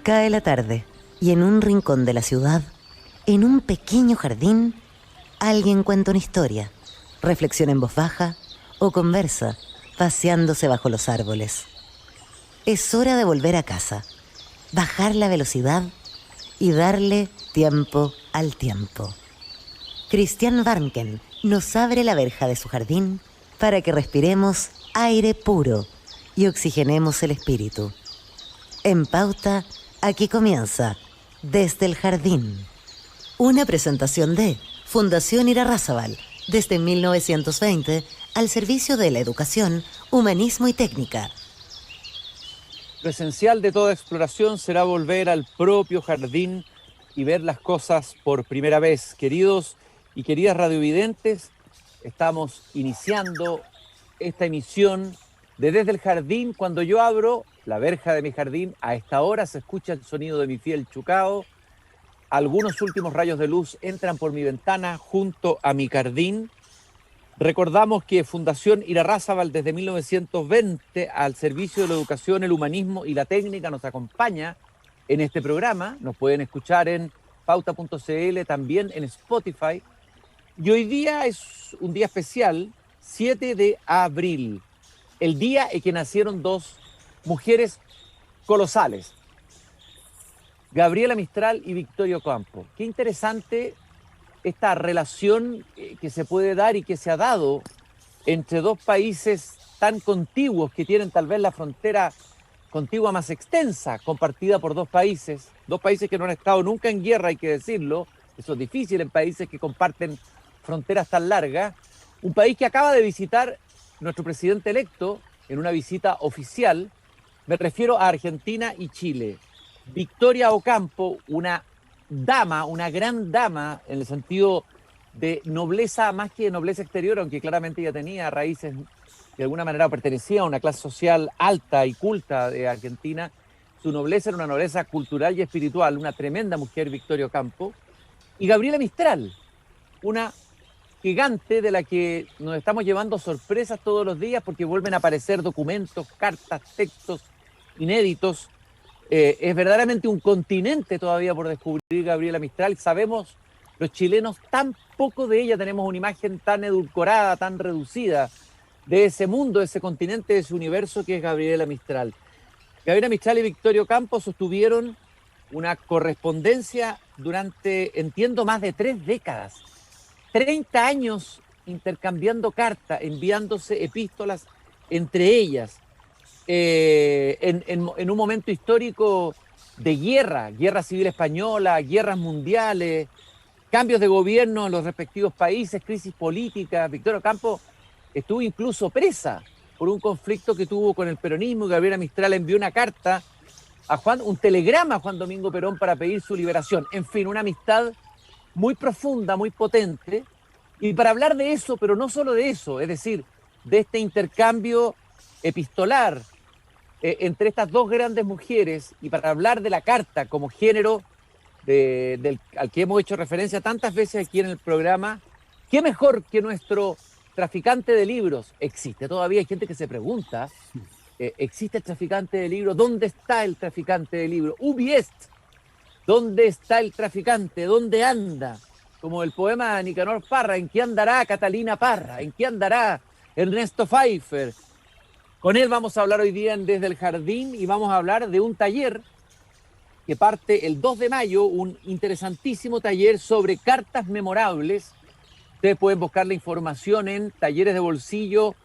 Cae la tarde y en un rincón de la ciudad, en un pequeño jardín, alguien cuenta una historia, reflexiona en voz baja o conversa, paseándose bajo los árboles. Es hora de volver a casa, bajar la velocidad y darle tiempo al tiempo. Christian Warnken nos abre la verja de su jardín para que respiremos aire puro y oxigenemos el espíritu. En Pauta, aquí comienza Desde el Jardín. Una presentación de Fundación Irarrázaval, desde 1920, al servicio de la educación, humanismo y técnica. Lo esencial de toda exploración será volver al propio jardín y ver las cosas por primera vez. Queridos y queridas radiovidentes, estamos iniciando esta emisión de Desde el Jardín. Cuando yo abro la verja de mi jardín, a esta hora se escucha el sonido de mi fiel chucao. Algunos últimos rayos de luz entran por mi ventana junto a mi jardín. Recordamos que Fundación Irarrázaval desde 1920 al servicio de la educación, el humanismo y la técnica nos acompaña en este programa. Nos pueden escuchar en pauta.cl, también en Spotify. Y hoy día es un día especial, 7 de abril, el día en que nacieron dos mujeres colosales, Gabriela Mistral y Victoria Ocampo. Qué interesante esta relación que se puede dar y que se ha dado entre dos países tan contiguos, que tienen tal vez la frontera contigua más extensa, compartida por dos países que no han estado nunca en guerra, hay que decirlo. Eso es difícil en países que comparten fronteras tan largas. Un país que acaba de visitar nuestro presidente electo en una visita oficial. Me refiero a Argentina y Chile. Victoria Ocampo, una dama, una gran dama en el sentido de nobleza, más que de nobleza exterior, aunque claramente ella tenía raíces, de alguna manera pertenecía a una clase social alta y culta de Argentina. Su nobleza era una nobleza cultural y espiritual, una tremenda mujer, Victoria Ocampo. Y Gabriela Mistral, una gigante de la que nos estamos llevando sorpresas todos los días, porque vuelven a aparecer documentos, cartas, textos inéditos. Es verdaderamente un continente todavía por descubrir Gabriela Mistral. Sabemos los chilenos tan poco de ella, tenemos una imagen tan edulcorada, tan reducida de ese mundo, de ese continente, de ese universo que es Gabriela Mistral. Gabriela Mistral y Victoria Ocampo sostuvieron una correspondencia durante, entiendo, más de 3 décadas. 30 años intercambiando cartas, enviándose epístolas entre ellas. En un momento histórico de guerra civil española, guerras mundiales, cambios de gobierno en los respectivos países, crisis política. Victoria Ocampo estuvo incluso presa por un conflicto que tuvo con el peronismo. Gabriela Mistral envió una carta a un telegrama a Juan Domingo Perón para pedir su liberación. En fin, una amistad muy profunda, muy potente. Y para hablar de eso, pero no solo de eso, es decir, de este intercambio epistolar entre estas dos grandes mujeres, y para hablar de la carta como género al que hemos hecho referencia tantas veces aquí en el programa, ¿qué mejor que nuestro traficante de libros? Existe todavía, hay gente que se pregunta, ¿existe el traficante de libros? ¿Dónde está el traficante de libros? Ubi est. ¿Dónde está el traficante? ¿Dónde anda? Como el poema de Nicanor Parra, ¿en qué andará Catalina Parra? ¿En qué andará Ernesto Pfeiffer? Con él vamos a hablar hoy día en Desde el Jardín, y vamos a hablar de un taller que parte el 2 de mayo, un interesantísimo taller sobre cartas memorables. Ustedes pueden buscar la información en talleresdebolsillo.cl.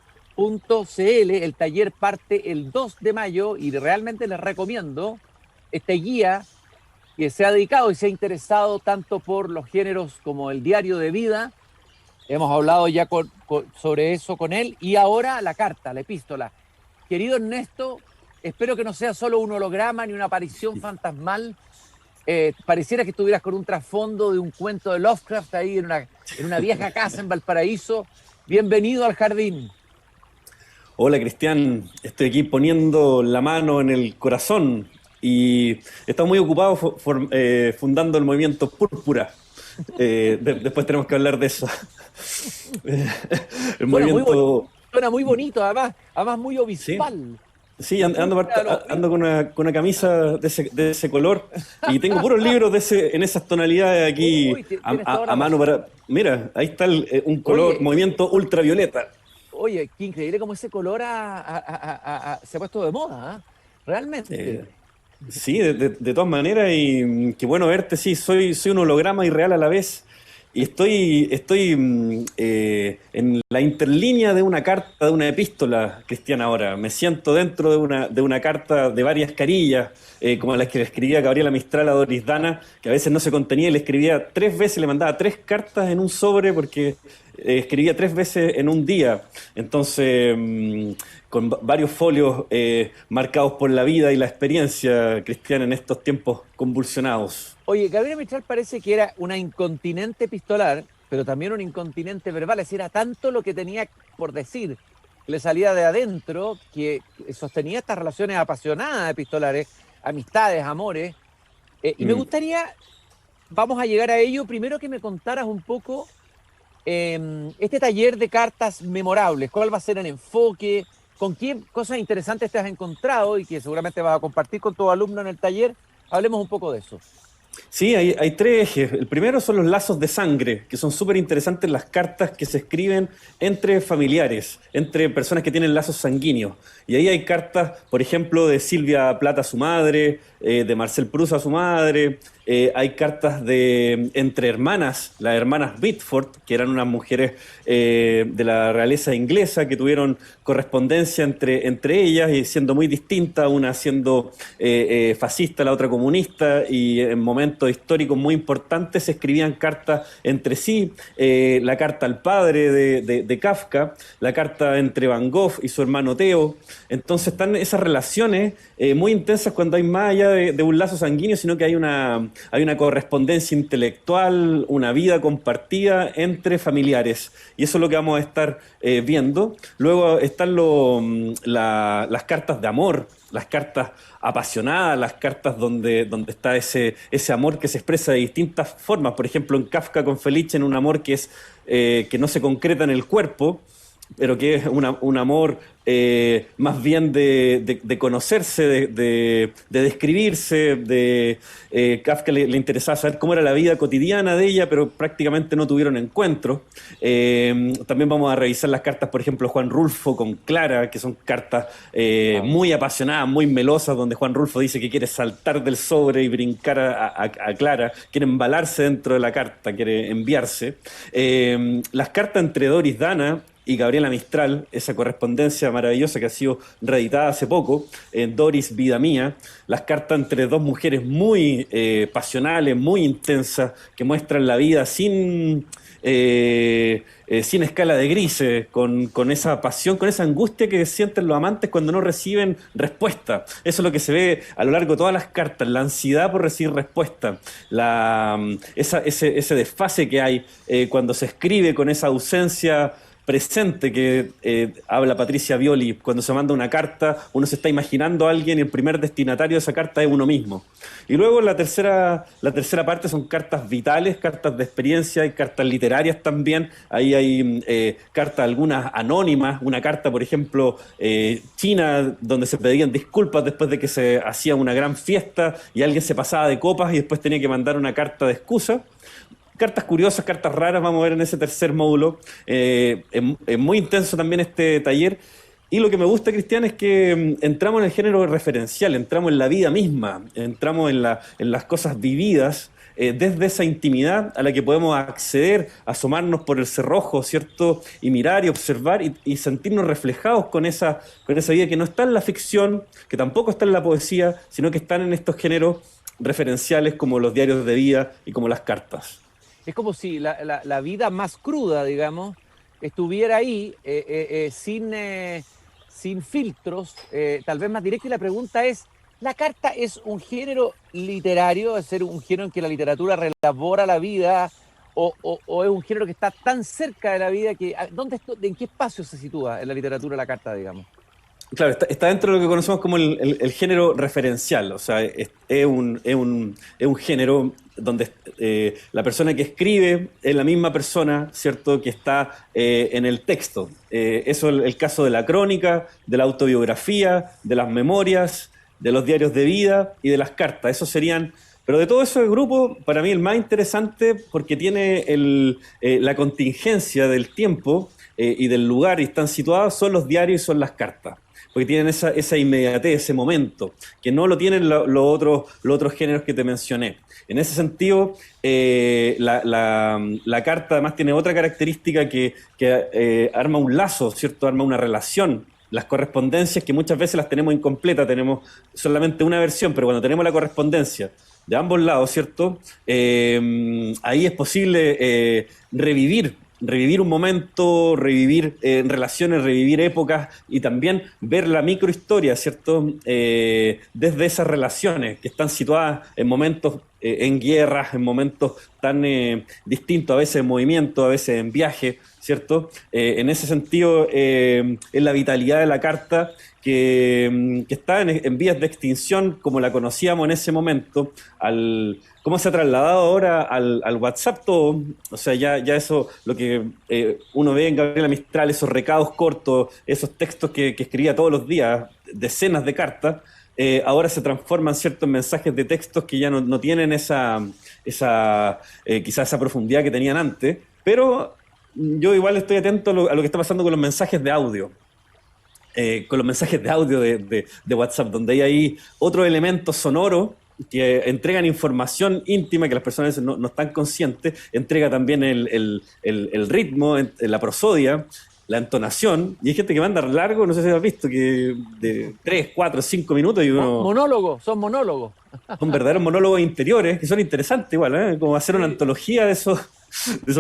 El taller parte el 2 de mayo y realmente les recomiendo este guía que se ha dedicado y se ha interesado tanto por los géneros como el diario de vida. Hemos hablado ya sobre eso con él, y ahora la carta, la epístola. Querido Ernesto, espero que no sea solo un holograma ni una aparición fantasmal. Pareciera que estuvieras con un trasfondo de un cuento de Lovecraft ahí en una vieja casa en Valparaíso. Bienvenido al jardín. Hola Cristian, estoy aquí poniendo la mano en el corazón y estamos muy ocupados fundando el movimiento Púrpura. Después tenemos que hablar de eso. El movimiento... Suena muy bonito, además muy obispal. ¿Sí? Sí, ando con una camisa de ese color y tengo puros libros en esas tonalidades aquí Uy, tienes toda a la mano razón. para... Mira, ahí está un color, Oye, movimiento ultravioleta. oye, qué increíble cómo ese color se ha puesto de moda, ¿ah? Realmente. Eh, sí, de todas maneras y qué bueno verte, sí, soy un holograma irreal a la vez y estoy en la interlínea de una carta, de una epístola cristiana ahora. Me siento dentro de una carta de varias carillas, como las que le escribía Gabriela Mistral a Doris Dana, que a veces no se contenía y le escribía 3 veces, le mandaba 3 cartas en un sobre porque escribía 3 veces en un día. Entonces, con varios folios marcados por la vida y la experiencia cristiana en estos tiempos convulsionados. Oye, Gabriela Mistral parece que era una incontinente epistolar, pero también un incontinente verbal. Es decir, era tanto lo que tenía por decir, que le salía de adentro, que sostenía estas relaciones apasionadas epistolares, amistades, amores. Y me Mm. gustaría, vamos a llegar a ello, primero que me contaras un poco este taller de cartas memorables. ¿Cuál va a ser el enfoque? ¿Con qué cosas interesantes te has encontrado y que seguramente vas a compartir con tu alumno en el taller? Hablemos un poco de eso. Sí, hay 3 ejes. El primero son los lazos de sangre, que son súper interesantes las cartas que se escriben entre familiares, entre personas que tienen lazos sanguíneos. Y ahí hay cartas, por ejemplo, de Silvia Plata a su madre, de Marcel Proust a su madre. Hay cartas entre hermanas, las hermanas Bitford, que eran unas mujeres de la realeza inglesa que tuvieron correspondencia entre ellas y siendo muy distintas, una siendo fascista, la otra comunista, y en momentos históricos muy importantes se escribían cartas entre sí. La carta al padre de Kafka, la carta entre Van Gogh y su hermano Theo. Entonces están esas relaciones muy intensas cuando hay más allá de un lazo sanguíneo, sino que hay una correspondencia intelectual, una vida compartida entre familiares. Y eso es lo que vamos a estar viendo. Luego están las cartas de amor, las cartas apasionadas, las cartas donde está ese amor que se expresa de distintas formas. Por ejemplo, en Kafka con Felice, en un amor que no se concreta en el cuerpo, pero que es un amor más bien de conocerse, de describirse. Kafka le interesaba saber cómo era la vida cotidiana de ella, pero prácticamente no tuvieron encuentros. También vamos a revisar las cartas, por ejemplo, Juan Rulfo con Clara, que son cartas muy apasionadas, muy melosas, donde Juan Rulfo dice que quiere saltar del sobre y brincar a Clara, quiere embalarse dentro de la carta, quiere enviarse. Las cartas entre Doris Dana y Gabriela Mistral, esa correspondencia maravillosa que ha sido reeditada hace poco, en Doris, Vida Mía, las cartas entre dos mujeres muy pasionales, muy intensas, que muestran la vida sin escala de grises, con esa pasión, con esa angustia que sienten los amantes cuando no reciben respuesta. Eso es lo que se ve a lo largo de todas las cartas, la ansiedad por recibir respuesta, ese desfase que hay cuando se escribe con esa ausencia presente que habla Patricia Violi. Cuando se manda una carta, uno se está imaginando a alguien y el primer destinatario de esa carta es uno mismo. Y luego la tercera parte son cartas vitales, cartas de experiencia y cartas literarias también. Ahí hay cartas algunas anónimas, una carta, por ejemplo, china, donde se pedían disculpas después de que se hacía una gran fiesta y alguien se pasaba de copas y después tenía que mandar una carta de excusa. Cartas curiosas, cartas raras, vamos a ver en ese tercer módulo. Es muy intenso también este taller. Y lo que me gusta, Cristian, es que entramos en el género referencial, entramos en la vida misma, entramos en las cosas vividas, desde esa intimidad a la que podemos acceder, asomarnos por el cerrojo, ¿cierto? Y mirar y observar y sentirnos reflejados con esa vida que no está en la ficción, que tampoco está en la poesía, sino que están en estos géneros referenciales como los diarios de vida y como las cartas. Es como si la vida más cruda, digamos, estuviera ahí sin filtros, tal vez más directa. Y la pregunta es, ¿la carta es un género literario, es ser un género en que la literatura relabora la vida, o es un género que está tan cerca de la vida que ¿en qué espacio se sitúa en la literatura la carta, digamos? Claro, está dentro de lo que conocemos como el género referencial, o sea, es un género donde la persona que escribe es la misma persona, ¿cierto?, que está en el texto. Eso es el caso de la crónica, de la autobiografía, de las memorias, de los diarios de vida y de las cartas. Esos serían... Pero de todo ese grupo, para mí el más interesante, porque tiene la contingencia del tiempo y del lugar y están situados, son los diarios y son las cartas. Porque tienen esa inmediatez, ese momento, que no lo tienen los otros géneros que te mencioné. En ese sentido, la carta además tiene otra característica que arma un lazo, ¿cierto? Arma una relación. Las correspondencias, que muchas veces las tenemos incompletas, tenemos solamente una versión, pero cuando tenemos la correspondencia de ambos lados, ¿cierto? Ahí es posible revivir un momento, revivir relaciones, revivir épocas y también ver la microhistoria, ¿cierto? Desde esas relaciones que están situadas en momentos, en guerras, en momentos tan distintos, a veces en movimiento, a veces en viaje, ¿cierto? En ese sentido, es la vitalidad de la carta que está en vías de extinción, como la conocíamos en ese momento, cómo se ha trasladado ahora al WhatsApp todo. O sea, ya eso, lo que uno ve en Gabriela Mistral, esos recados cortos, esos textos que escribía todos los días, decenas de cartas, ahora se transforman, ¿cierto?, en mensajes de textos que ya no tienen quizás esa profundidad que tenían antes, pero yo igual estoy atento a lo que está pasando con los mensajes de audio. Con los mensajes de audio de WhatsApp, donde hay ahí otros elementos sonoros que entregan información íntima que las personas no están conscientes, entrega también el ritmo, la prosodia, la entonación, y hay gente que manda largo, no sé si has visto, que de 3, 4, 5 minutos y uno... Son monólogos. Son verdaderos monólogos interiores, que son interesantes igual, ¿eh? Como hacer una antología de esos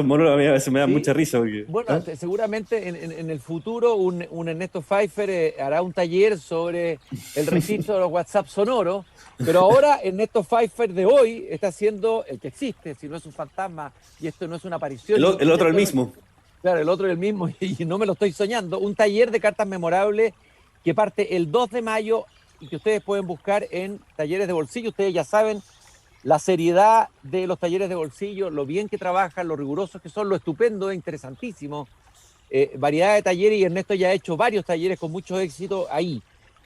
monólogos. A mí a veces me da mucha risa. Porque, bueno, seguramente en el futuro un Ernesto Pfeiffer hará un taller sobre el registro de los WhatsApp sonoros, pero ahora Ernesto Pfeiffer de hoy está haciendo el que existe, si no es un fantasma y esto no es una aparición. El otro el mismo. Claro, el otro es el mismo y no me lo estoy soñando. Un taller de cartas memorables que parte el 2 de mayo y que ustedes pueden buscar en Talleres de Bolsillo. Ustedes ya saben la seriedad de los talleres de bolsillo, lo bien que trabajan, lo rigurosos que son, lo estupendo, interesantísimo. Variedad de talleres y Ernesto ya ha hecho varios talleres con mucho éxito ahí.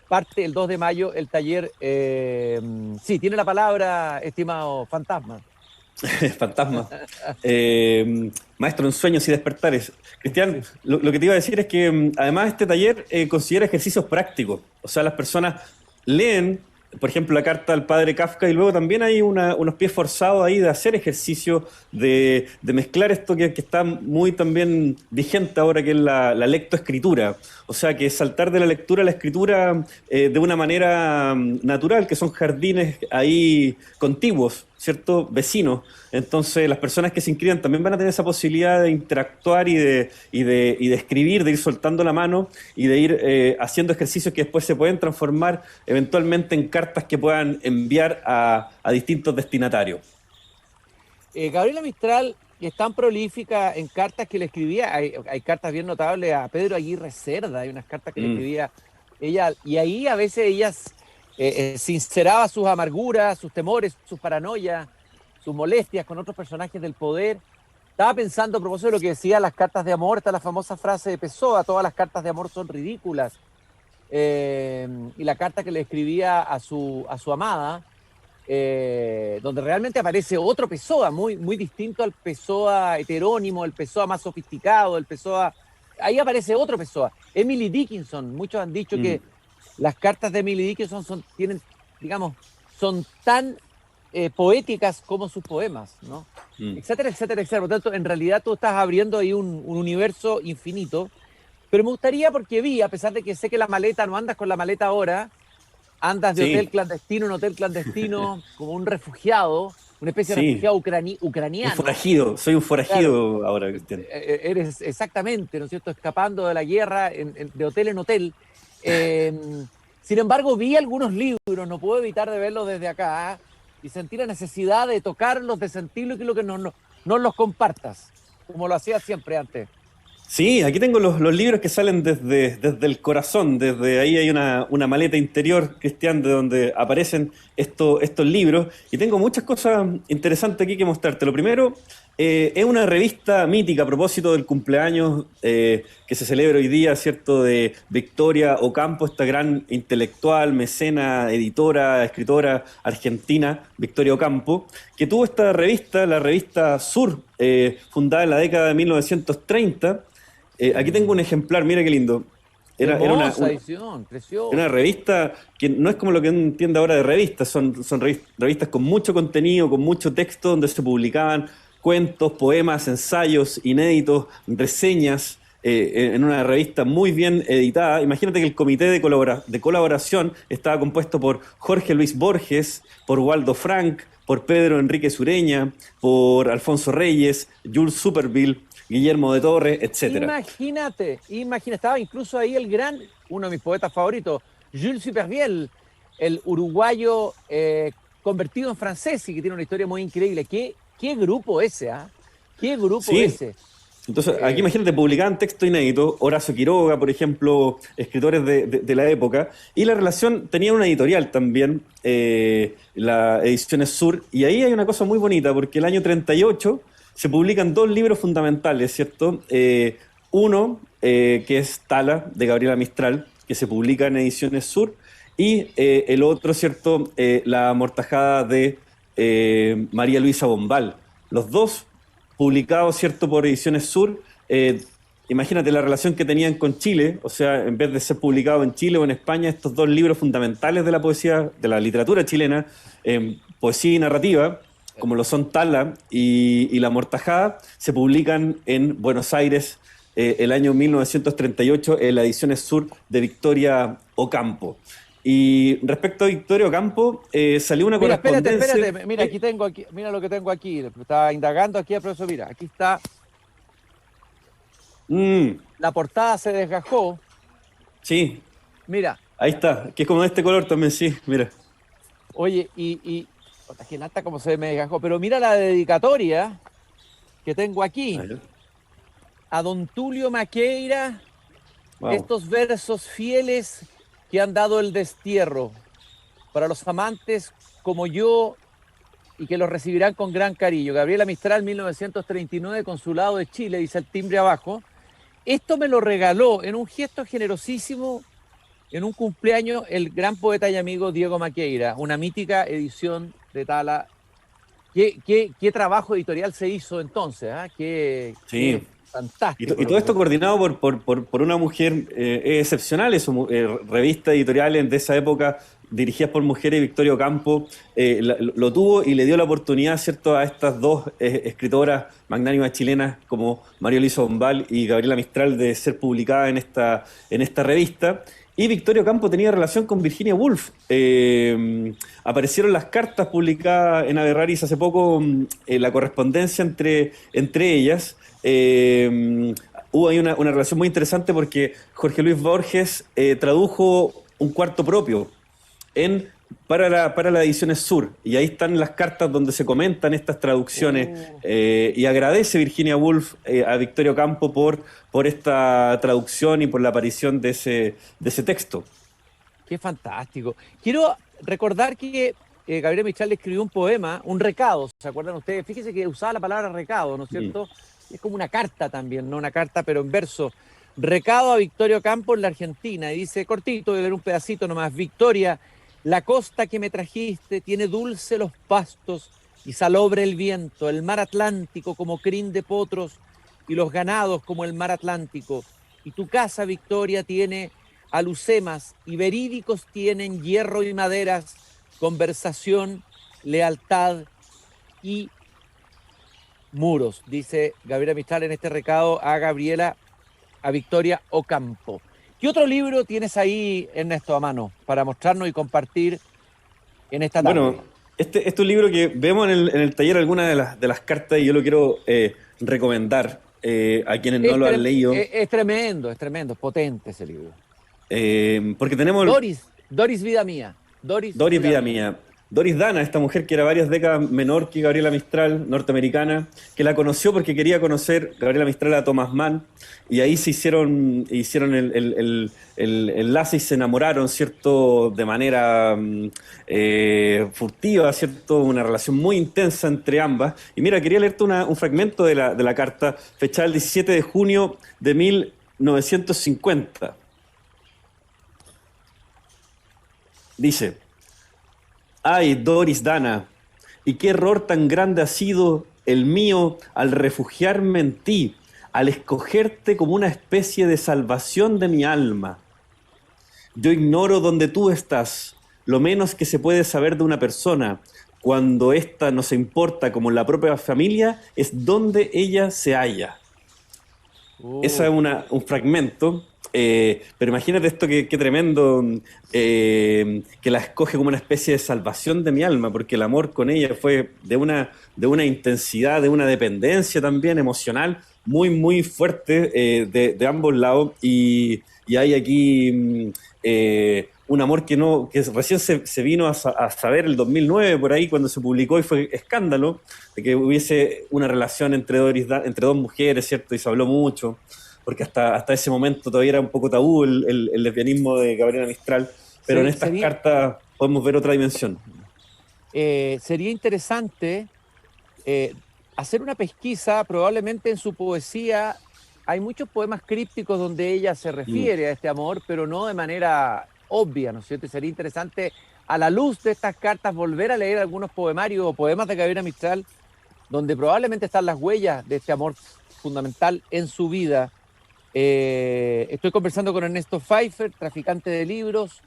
Parte el 2 de mayo el taller. Sí, tiene la palabra, estimado fantasma. Fantasma. Maestro en sueños y despertares. Cristian, lo que te iba a decir es que además este taller considera ejercicios prácticos. O sea, las personas leen, por ejemplo, la carta al padre Kafka y luego también hay unos pies forzados ahí de hacer ejercicio, de mezclar esto que está muy también vigente ahora, que es la lectoescritura. O sea, que saltar de la lectura a la escritura de una manera natural, que son jardines ahí contiguos, ¿cierto? Vecinos. Entonces, las personas que se inscriban también van a tener esa posibilidad de interactuar y de escribir, de ir soltando la mano y de ir haciendo ejercicios que después se pueden transformar eventualmente en cartas que puedan enviar a distintos destinatarios. Gabriela Mistral es tan prolífica en cartas que le escribía, hay cartas bien notables a Pedro Aguirre Cerda, hay unas cartas que le escribía ella, y ahí a veces ella sinceraba sus amarguras, sus temores, sus paranoias, sus molestias con otros personajes del poder. Estaba pensando a propósito de lo que decía las cartas de amor, está la famosa frase de Pessoa, todas las cartas de amor son ridículas, y la carta que le escribía a su amada, donde realmente aparece otro Pessoa, muy, muy distinto al Pessoa heterónimo, el Pessoa más sofisticado, el Pessoa... Ahí aparece otro Pessoa, Emily Dickinson. Muchos han dicho que las cartas de Emily Dickinson son tan poéticas como sus poemas, ¿no? Etcétera, etcétera, etcétera. Por lo tanto, en realidad tú estás abriendo ahí un universo infinito, pero me gustaría, porque vi, a pesar de que sé que la maleta, no andas con la maleta ahora, andas de hotel clandestino en hotel clandestino, como un refugiado, una especie de refugiado ucraniano. Un forajido, soy un forajido, claro. Ahora, Cristian. Eres exactamente, ¿no es cierto?, escapando de la guerra de hotel en hotel. Sin embargo, vi algunos libros, no puedo evitar de verlos desde acá, y sentí la necesidad de tocarlos, de sentirlos, y que no los compartas, como lo hacía siempre antes. Sí, aquí tengo los libros que salen desde el corazón, desde ahí hay una maleta interior, Cristian, de donde aparecen estos libros, y tengo muchas cosas interesantes aquí que mostrarte. Lo primero, es una revista mítica a propósito del cumpleaños que se celebra hoy día, ¿cierto?, de Victoria Ocampo, esta gran intelectual, mecena, editora, escritora argentina, Victoria Ocampo, que tuvo esta revista, la revista Sur, fundada en la década de 1930. Aquí tengo un ejemplar, mira qué lindo. Hermosa edición, preciosa. Una revista que no es como lo que uno entiende ahora de revistas, son revistas con mucho contenido, con mucho texto, donde se publicaban cuentos, poemas, ensayos inéditos, reseñas, en una revista muy bien editada. Imagínate que el comité de colaboración estaba compuesto por Jorge Luis Borges, por Waldo Frank, por Pedro Enrique Sureña, por Alfonso Reyes, Jules Superville, Guillermo de Torres, etcétera. Imagínate, estaba incluso ahí uno de mis poetas favoritos, Jules Supervielle, el uruguayo convertido en francés y que tiene una historia muy increíble. ¿Qué grupo ese, ah? ¿Qué grupo ese? Entonces, aquí imagínate, publicaban texto inédito, Horacio Quiroga, por ejemplo, escritores de la época, y la relación tenía una editorial también, la Ediciones Sur, y ahí hay una cosa muy bonita, porque el año 38 se publican dos libros fundamentales, ¿cierto? Uno, que es Tala, de Gabriela Mistral, que se publica en Ediciones Sur, y el otro, ¿cierto? La Amortajada de María Luisa Bombal. Los dos publicados, ¿cierto?, por Ediciones Sur. Imagínate la relación que tenían con Chile, o sea, en vez de ser publicado en Chile o en España, estos dos libros fundamentales de la poesía, de la literatura chilena, poesía y narrativa, como lo son Tala y La Amortajada, se publican en Buenos Aires el año 1938 en la Ediciones Sur de Victoria Ocampo. Y respecto a Victoria Ocampo, salió una correspondencia... Espérate, mira, mira lo que tengo aquí, estaba indagando aquí al profesor, mira, aquí está, la portada se desgajó, Sí, mira, ahí está, que es como de este color también, sí, mira. oye, que lata como se me desgajó, pero mira la dedicatoria que tengo aquí, a don Tulio Maqueira, Wow. estos versos fieles que han dado el destierro para los amantes como yo y que los recibirán con gran cariño. Gabriela Mistral, 1939, Consulado de Chile, dice el timbre abajo. Esto me lo regaló en un gesto generosísimo, en un cumpleaños, el gran poeta y amigo Diego Maqueira, una mítica edición de Tala. ¿Qué trabajo editorial se hizo entonces? Qué fantástico. Y todo esto coordinado por una mujer excepcional, revista editoriales de esa época dirigidas por mujeres. Victoria Ocampo lo tuvo y le dio la oportunidad, ¿cierto?, a estas dos escritoras magnánimas chilenas como María Luisa Bombal y Gabriela Mistral de ser publicadas en esta revista. Y Victoria Ocampo tenía relación con Virginia Woolf. Aparecieron las cartas publicadas en Aberraris hace poco, la correspondencia entre ellas. Hubo ahí una relación muy interesante porque Jorge Luis Borges tradujo un cuarto propio para la Ediciones Sur, y ahí están las cartas donde se comentan estas traducciones, y agradece Virginia Woolf a Victoria Ocampo por esta traducción y por la aparición de ese texto. Qué fantástico. Quiero recordar que Gabriela Mistral escribió un poema, un recado, ¿se acuerdan ustedes? Fíjense que usaba la palabra recado, ¿no es cierto? Es como una carta también, no una carta, pero en verso. Recado a Victoria Ocampo en la Argentina, y dice, cortito, voy a leer un pedacito nomás. Victoria, la costa que me trajiste tiene dulce los pastos y salobre el viento, el mar Atlántico como crin de potros y los ganados como el mar Atlántico. Y tu casa, Victoria, tiene alucemas y verídicos tienen hierro y maderas, conversación, lealtad y muros, dice Gabriela Mistral en este recado a Victoria Ocampo. ¿Qué otro libro tienes ahí, Ernesto, a mano para mostrarnos y compartir en esta tarde? Bueno, este es un libro que vemos en el taller, algunas de las cartas, y yo lo quiero recomendar a quienes no lo han leído. Es tremendo, es potente ese libro. Porque tenemos... Doris, Vida Mía. Doris Vida Mía. Doris Dana, esta mujer que era varias décadas menor que Gabriela Mistral, norteamericana, que la conoció porque quería conocer Gabriela Mistral a Thomas Mann, y ahí hicieron el enlace y se enamoraron, ¿cierto?, de manera furtiva, ¿cierto?, una relación muy intensa entre ambas. Y mira, quería leerte un fragmento de la carta, fechada el 17 de junio de 1950. Dice: ay, Doris Dana, y qué error tan grande ha sido el mío al refugiarme en ti, al escogerte como una especie de salvación de mi alma. Yo ignoro dónde tú estás, lo menos que se puede saber de una persona, cuando ésta no se importa como la propia familia, es donde ella se halla. Ese es un fragmento. Pero imagínate esto, qué tremendo, que la escoge como una especie de salvación de mi alma, porque el amor con ella fue de una intensidad, de una dependencia también emocional muy, muy fuerte, de ambos lados, y hay aquí un amor que recién se vino a saber el 2009, por ahí, cuando se publicó, y fue escándalo de que hubiese una relación entre dos mujeres, ¿cierto? Y se habló mucho, porque hasta ese momento todavía era un poco tabú el lesbianismo de Gabriela Mistral, pero en estas cartas podemos ver otra dimensión. Sería interesante hacer una pesquisa. Probablemente en su poesía hay muchos poemas crípticos donde ella se refiere a este amor, pero no de manera obvia, ¿no es cierto? Y sería interesante, a la luz de estas cartas, volver a leer algunos poemarios o poemas de Gabriela Mistral, donde probablemente están las huellas de este amor fundamental en su vida. Estoy conversando con Ernesto Pfeiffer, traficante de libros.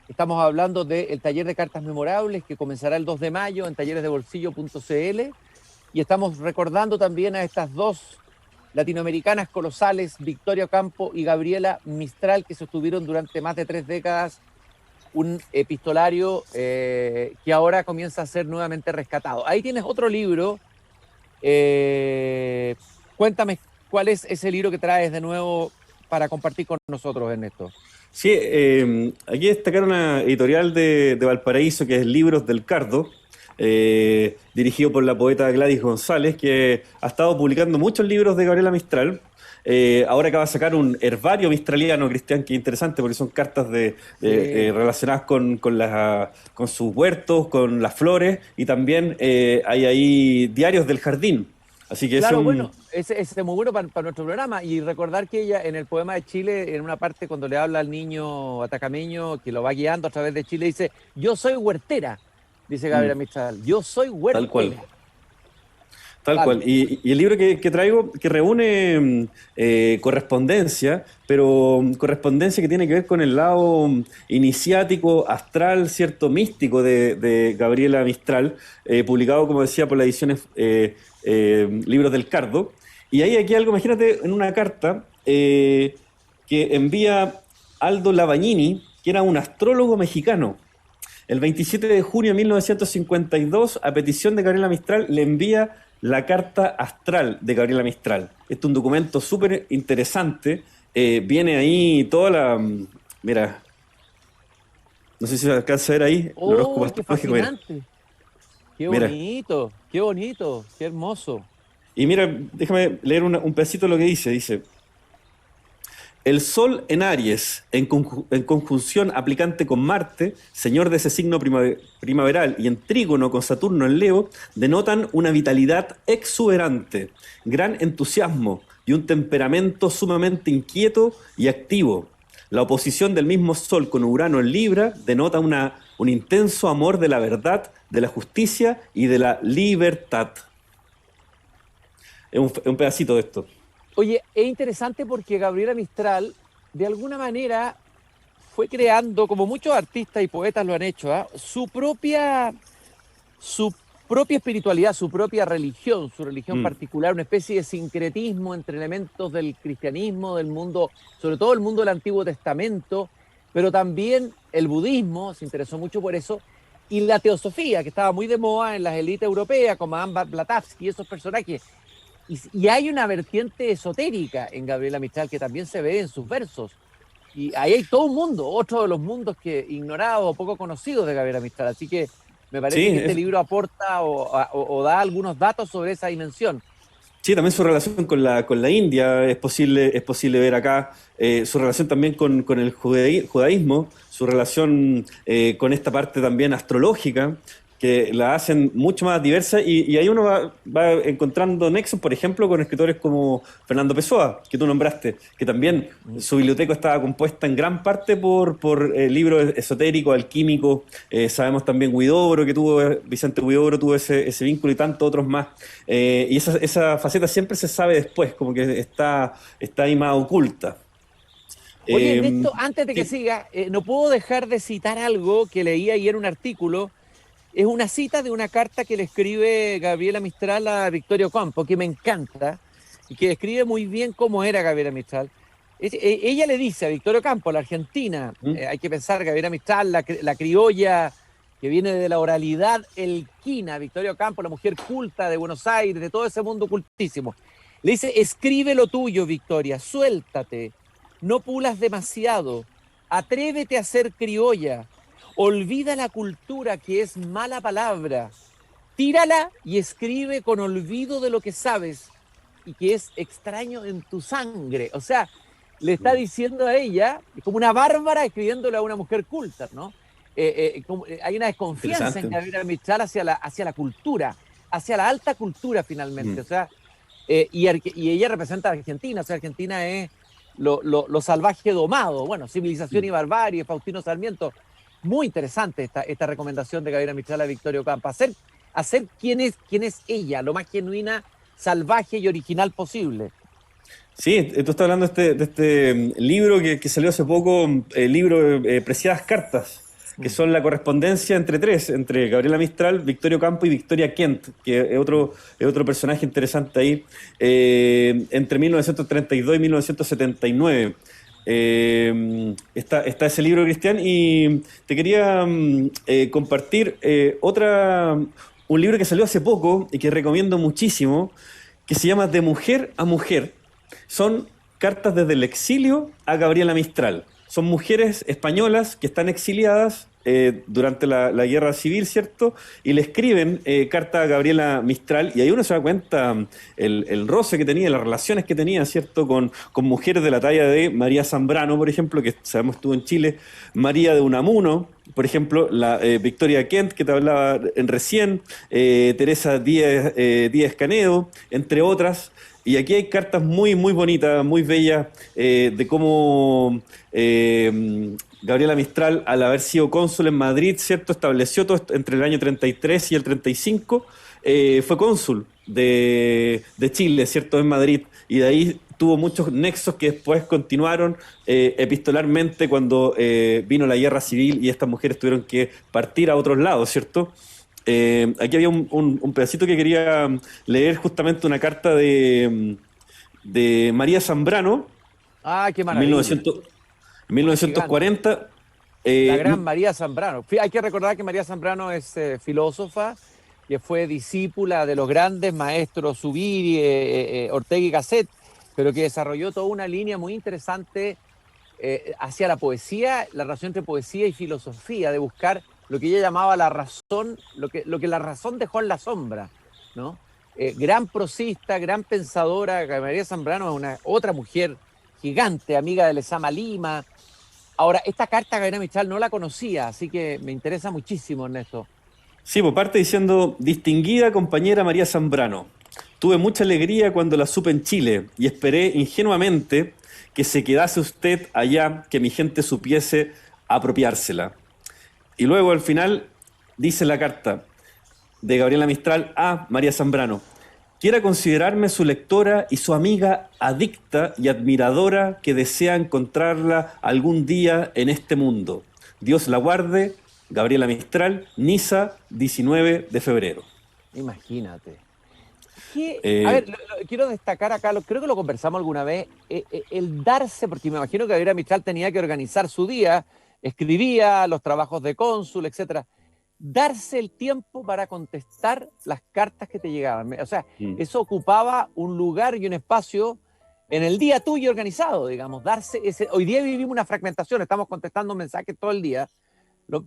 Estamos hablando del taller de cartas memorables que comenzará el 2 de mayo en talleresdebolsillo.cl, y estamos recordando también a estas dos latinoamericanas colosales, Victoria Ocampo y Gabriela Mistral, que sostuvieron durante más de 3 décadas un epistolario que ahora comienza a ser nuevamente rescatado. Ahí tienes otro libro. Cuéntame, ¿cuál es ese libro que traes de nuevo para compartir con nosotros, Ernesto? Sí, aquí destacar una editorial de Valparaíso, que es Libros del Cardo, dirigido por la poeta Gladys González, que ha estado publicando muchos libros de Gabriela Mistral. Ahora acaba de sacar un herbario mistraliano, Cristian, que es interesante porque son cartas relacionadas con sus huertos, con las flores, y también hay ahí diarios del jardín. Así que claro, bueno, ese es muy bueno para nuestro programa. Y recordar que ella, en el poema de Chile, en una parte cuando le habla al niño atacameño que lo va guiando a través de Chile, dice: yo soy huertera, dice Gabriela Mistral, yo soy huertera. Tal cual. Tal cual. Y el libro que traigo, que reúne correspondencia, pero correspondencia que tiene que ver con el lado iniciático, astral, cierto, místico de Gabriela Mistral, publicado, como decía, por las ediciones Libros del Cardo. Y hay aquí algo, imagínate, en una carta que envía Aldo Lavagnini, que era un astrólogo mexicano. El 27 de junio de 1952, a petición de Gabriela Mistral, le envía la carta astral de Gabriela Mistral. Este es un documento súper interesante. Viene ahí toda la... Mira, no sé si se alcanza a ver ahí. ¡Oh, el horóscopo astrológico. Qué fascinante! ¡Qué bonito! Mira. ¡Qué bonito! ¡Qué hermoso! Y mira, déjame leer un pedacito de lo que dice. Dice: el Sol en Aries, en conjunción aplicante con Marte, señor de ese signo primaveral, y en trígono con Saturno en Leo, denotan una vitalidad exuberante, gran entusiasmo y un temperamento sumamente inquieto y activo. La oposición del mismo Sol con Urano en Libra denota un intenso amor de la verdad, de la justicia y de la libertad. Es un pedacito de esto. Oye, es interesante porque Gabriela Mistral, de alguna manera, fue creando, como muchos artistas y poetas lo han hecho, su propia espiritualidad, su propia religión, su religión particular, una especie de sincretismo entre elementos del cristianismo, del mundo, sobre todo el mundo del Antiguo Testamento, pero también el budismo, se interesó mucho por eso, y la teosofía, que estaba muy de moda en las élites europeas, como Madame Blavatsky y esos personajes. Y hay una vertiente esotérica en Gabriela Mistral que también se ve en sus versos. Y ahí hay todo un mundo, otro de los mundos que ignorados o poco conocidos de Gabriela Mistral. Así que Me parece Sí, que este libro aporta o da algunos datos sobre esa dimensión. sí, también su relación con la India es posible ver acá, su relación también con el judaísmo, su relación con esta parte también astrológica, que la hacen mucho más diversa y ahí uno va encontrando nexos, por ejemplo, con escritores como Fernando Pessoa, que tú nombraste, que también su biblioteca estaba compuesta en gran parte por libros esotéricos, alquímicos. Sabemos también Huidobro, que tuvo, Vicente Huidobro tuvo ese vínculo y tantos otros más. Y esa faceta siempre se sabe después, como que está ahí más oculta. Oye, Eh, Ernesto, antes de que sí. siga, no puedo dejar de citar algo que leí ayer en un artículo. Es una cita de una carta que le escribe Gabriela Mistral a Victorio Campo, que me encanta y que describe muy bien cómo era Gabriela Mistral. Ella le dice a Victorio Campo, la argentina, ¿Mm? hay que pensar, Gabriela Mistral, la criolla que viene de la oralidad elquina, Victorio Campo, la mujer culta de Buenos Aires, de todo ese mundo cultísimo. Le dice, escribe lo tuyo, Victoria, suéltate, no pulas demasiado, atrévete a ser criolla, olvida la cultura que es mala palabra, tírala y escribe con olvido de lo que sabes y que es extraño en tu sangre. O sea, le está diciendo a ella, como una bárbara escribiéndole a una mujer culta, ¿no? Hay una desconfianza en Interesante. Gabriela Mistral hacia la cultura, hacia la alta cultura finalmente. Mm. O sea, y ella representa a Argentina, o sea, Argentina es lo salvaje domado, bueno, civilización y Mm. barbarie, Faustino Sarmiento. Muy interesante esta recomendación de Gabriela Mistral a Victorio Campo. Hacer quién es ella, lo más genuina, salvaje y original posible. Sí, tú estás hablando de este libro que salió hace poco, el libro Preciadas Cartas, que Mm. son la correspondencia entre tres, entre Gabriela Mistral, Victorio Campo y Victoria Kent, que es otro personaje interesante ahí, entre 1932 y 1979. Está ese libro, Cristian, y te quería compartir un libro que salió hace poco y que recomiendo muchísimo, que se llama De Mujer a Mujer. Son cartas desde el exilio a Gabriela Mistral. Son mujeres españolas que están exiliadas durante la guerra civil, ¿cierto? Y le escriben carta a Gabriela Mistral y ahí uno se da cuenta el roce que tenía, las relaciones que tenía, ¿cierto? Con mujeres de la talla de María Zambrano, por ejemplo, que sabemos estuvo en Chile, María de Unamuno, por ejemplo, la Victoria Kent, que te hablaba recién, Teresa Díaz Canedo, entre otras. Y aquí hay cartas muy, muy bonitas, muy bellas, de cómo Gabriela Mistral, al haber sido cónsul en Madrid, ¿cierto? Estableció todo esto entre el año 33 y el 35, fue cónsul de Chile, ¿cierto? En Madrid. Y de ahí tuvo muchos nexos que después continuaron epistolarmente cuando vino la guerra civil y estas mujeres tuvieron que partir a otros lados, ¿cierto? Aquí había un pedacito que quería leer, justamente una carta de María Zambrano, Ah, qué en maravilla. Una gigante. 1940. La eh, gran María Zambrano. Hay que recordar que María Zambrano es filósofa, que fue discípula de los grandes maestros Zubiri, Ortega y Gasset, pero que desarrolló toda una línea muy interesante hacia la poesía, la relación entre poesía y filosofía, de buscar lo que ella llamaba la razón, lo que la razón dejó en la sombra, ¿no? Gran prosista, gran pensadora, María Zambrano es una otra mujer gigante, amiga de Lezama Lima. Ahora, esta carta Gabriela Mistral no la conocía, así que me interesa muchísimo, Ernesto. sí, por parte diciendo, distinguida compañera María Zambrano, tuve mucha alegría cuando la supe en Chile y esperé ingenuamente que se quedase usted allá, que mi gente supiese apropiársela. Y luego al final dice la carta de Gabriela Mistral a María Zambrano: quiera considerarme su lectora y su amiga adicta y admiradora que desea encontrarla algún día en este mundo. Dios la guarde, Gabriela Mistral, Niza, 19 de febrero. Imagínate. A Eh, ver, quiero destacar acá, creo que lo conversamos alguna vez, el darse, porque me imagino que Gabriela Mistral tenía que organizar su día, escribía los trabajos de cónsul, etcétera. Darse el tiempo para contestar las cartas que te llegaban. O sea, mm, eso ocupaba un lugar y un espacio en el día tuyo organizado, digamos. Hoy día vivimos una fragmentación, estamos contestando mensajes todo el día,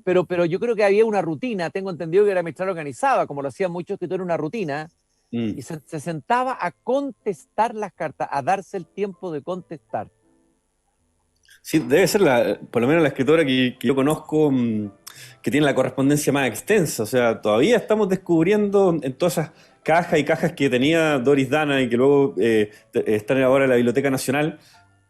Pero yo creo que había una rutina, tengo entendido que era Mistral organizaba, como lo hacían muchos escritores, una rutina, y se sentaba a contestar las cartas, a darse el tiempo de contestar. Sí, debe ser por lo menos la escritora que yo conozco, que tiene la correspondencia más extensa. O sea, todavía estamos descubriendo en todas esas cajas y cajas que tenía Doris Dana y que luego están ahora en la Biblioteca Nacional,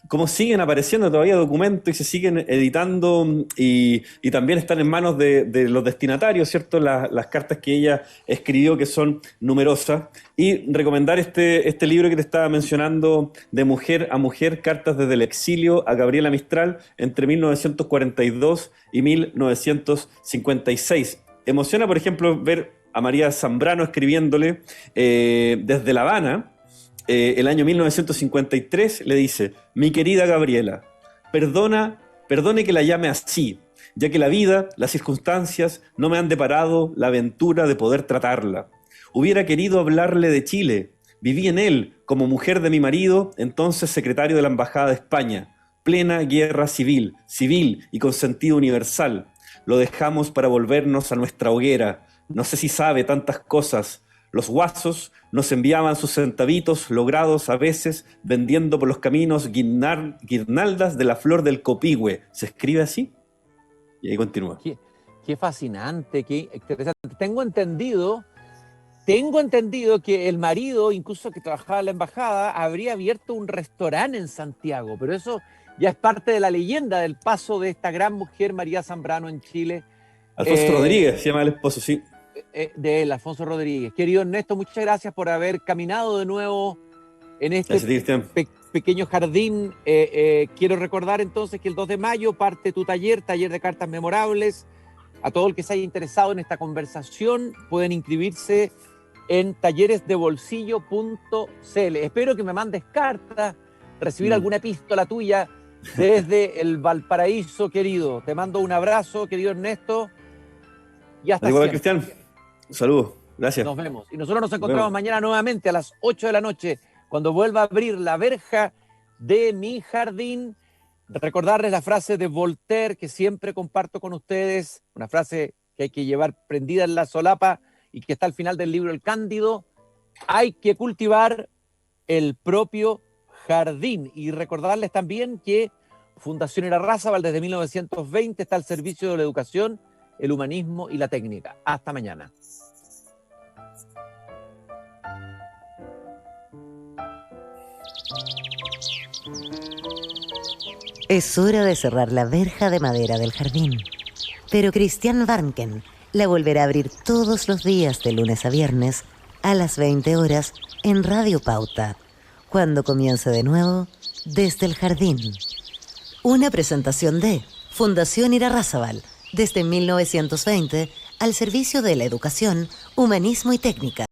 cómo siguen apareciendo todavía documentos y se siguen editando y también están en manos de los destinatarios, ¿cierto? Las cartas que ella escribió, que son numerosas. Y recomendar este libro que te estaba mencionando, De mujer a mujer, cartas desde el exilio a Gabriela Mistral entre 1942 y 1956. Emociona, por ejemplo, ver a María Zambrano escribiéndole desde La Habana. El año 1953 le dice: mi querida Gabriela, perdone que la llame así, ya que la vida, las circunstancias no me han deparado la aventura de poder tratarla. Hubiera querido hablarle de Chile, viví en él como mujer de mi marido, entonces secretario de la Embajada de España, plena guerra civil y con sentido universal. Lo dejamos para volvernos a nuestra hoguera, no sé si sabe tantas cosas. Los guasos nos enviaban sus centavitos, logrados a veces vendiendo por los caminos guirnaldas de la flor del copihue. ¿Se escribe así? Y ahí continúa. Qué fascinante, qué interesante. Tengo entendido que el marido, incluso que trabajaba en la embajada, habría abierto un restaurante en Santiago, pero eso ya es parte de la leyenda del paso de esta gran mujer, María Zambrano, en Chile. Alfonso Rodríguez se llama el esposo, sí. De él, Alfonso Rodríguez. Querido Ernesto, muchas gracias por haber caminado de nuevo en este pequeño jardín. Quiero recordar entonces que el 2 de mayo parte tu taller de cartas memorables. A todo el que se haya interesado en esta conversación pueden inscribirse en talleresdebolsillo.cl. Espero que me mandes cartas, recibir alguna epístola tuya desde el Valparaíso, querido. Te mando un abrazo, querido Ernesto, y hasta siempre. Cristian. Un saludo, gracias. Nos vemos. Y nosotros nos encontramos mañana nuevamente a las 8 de la noche, cuando vuelva a abrir la verja de mi jardín. Recordarles la frase de Voltaire que siempre comparto con ustedes, una frase que hay que llevar prendida en la solapa y que está al final del libro El Cándido: hay que cultivar el propio jardín. Y recordarles también que Fundación Irarrázaval desde 1920 está al servicio de la educación, el humanismo y la técnica. Hasta mañana. Es hora de cerrar la verja de madera del jardín. Pero Christian Warnken la volverá a abrir todos los días de lunes a viernes a las 20 horas en Radio Pauta, cuando comience de nuevo Desde el Jardín. Una presentación de Fundación Irarrázaval, desde 1920 al servicio de la educación, humanismo y técnica.